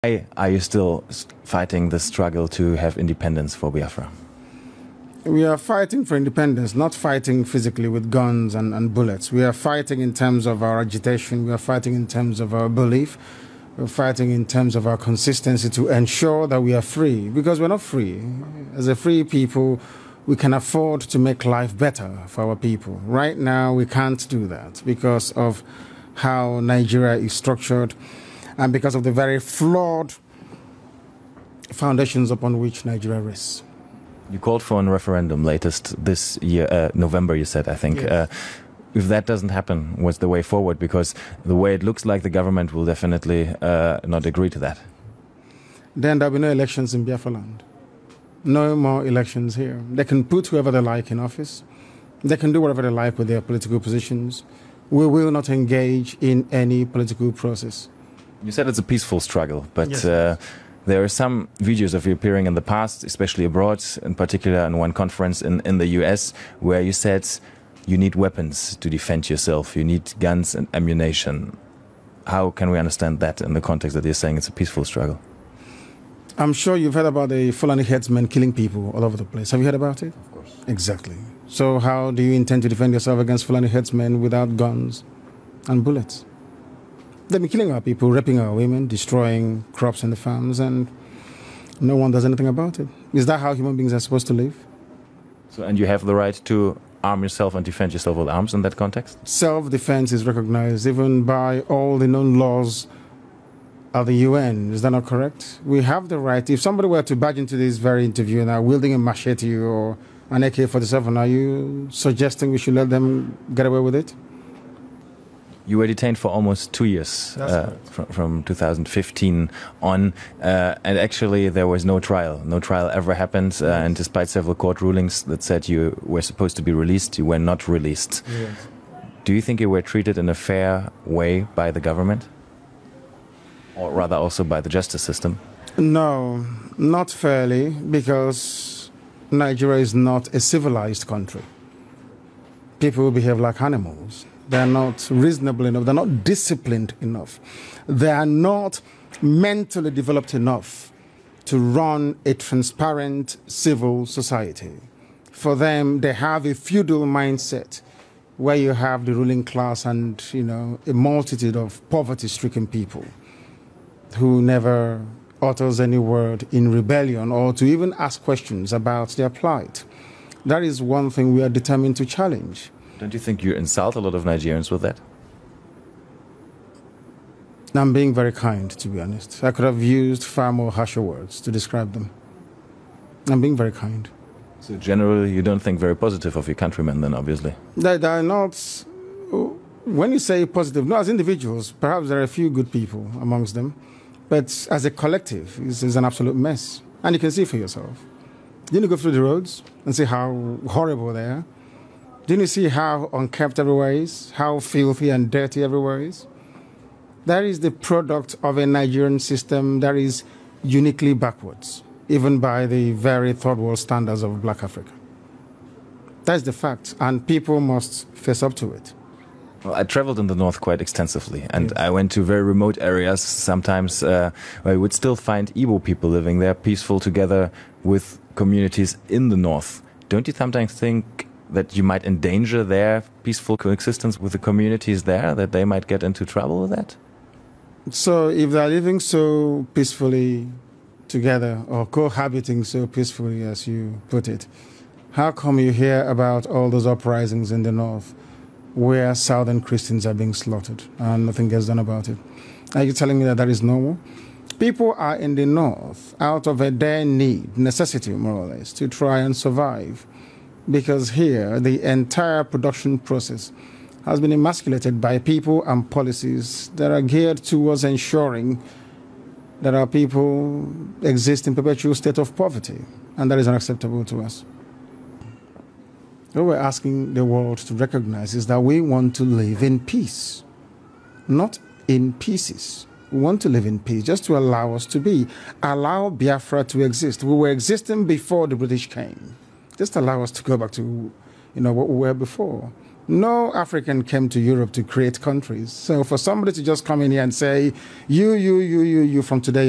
Why are you still fighting the struggle to have independence for Biafra? We are fighting for independence, not fighting physically with guns and bullets. We are fighting in terms of our agitation. We are fighting in terms of our belief. We're fighting in terms of our consistency to ensure that we are free, because we're not free. As a free people, we can afford to make life better for our people. Right now, we can't do that because of how Nigeria is structured and because of the very flawed foundations upon which Nigeria rests. You called for a referendum latest this year, November, you said, I think. Yes. If that doesn't happen, what's the way forward? Because the way it looks like the government will definitely not agree to that. Then there'll be no elections in Biafra land. No more elections here. They can put whoever they like in office. They can do whatever they like with their political positions. We will not engage in any political process. You said it's a peaceful struggle, but Yes. there are some videos of you appearing in the past, especially abroad, in particular in one conference in the US, where you said you need weapons to defend yourself. You need guns and ammunition. How can we understand that in the context that you're saying it's a peaceful struggle? I'm sure you've heard about the Fulani headsmen killing people all over the place. Have you heard about it? Of course. Exactly. So how do you intend to defend yourself against Fulani headsmen without guns and bullets? They've been killing our people, raping our women, destroying crops in the farms, and no one does anything about it. Is that how human beings are supposed to live? So, and you have the right to arm yourself and defend yourself with arms in that context? Self-defense is recognized even by all the known laws of the UN. Is that not correct? We have the right. If somebody were to barge into this very interview now wielding a machete or an AK-47, are you suggesting we should let them get away with it? You were detained for almost 2 years, from 2015 on, and actually there was no trial. No trial ever happened, and despite several court rulings that said you were supposed to be released, you were not released. Yes. Do you think you were treated in a fair way by the government? Or rather also by the justice system? No, not fairly, because Nigeria is not a civilized country. People behave like animals. They're not reasonable enough. They're not disciplined enough. They are not mentally developed enough to run a transparent civil society. For them, they have a feudal mindset where you have the ruling class and, a multitude of poverty-stricken people who never utters any word in rebellion or to even ask questions about their plight. That is one thing we are determined to challenge. Don't you think you insult a lot of Nigerians with that? I'm being very kind, to be honest. I could have used far more harsher words to describe them. I'm being very kind. So generally you don't think very positive of your countrymen then, obviously? They are not... When you say positive, no, as individuals, perhaps there are a few good people amongst them, but as a collective, it's an absolute mess. And you can see for yourself. Didn't you go through the roads and see how horrible they are? Didn't you see how unkempt everywhere is? How filthy and dirty everywhere is? That is the product of a Nigerian system that is uniquely backwards, even by the very third world standards of Black Africa. That's the fact, and people must face up to it. Well, I traveled in the north quite extensively, and I went to very remote areas sometimes where you would still find Igbo people living there, peaceful together with communities in the north. Don't you sometimes think that you might endanger their peaceful coexistence with the communities there, that they might get into trouble with that? So if they're living so peacefully together, or cohabiting so peacefully as you put it, how come you hear about all those uprisings in the north where southern Christians are being slaughtered and nothing gets done about it? Are you telling me that that is normal? People are in the north out of a dire need, necessity more or less, to try and survive. Because here, the entire production process has been emasculated by people and policies that are geared towards ensuring that our people exist in perpetual state of poverty, and that is unacceptable to us. What we're asking the world to recognize is that we want to live in peace, not in pieces. We want to live in peace, just to allow us to be. Allow Biafra to exist. We were existing before the British came. Just allow us to go back to, what we were before. No African came to Europe to create countries. So for somebody to just come in here and say, you from today,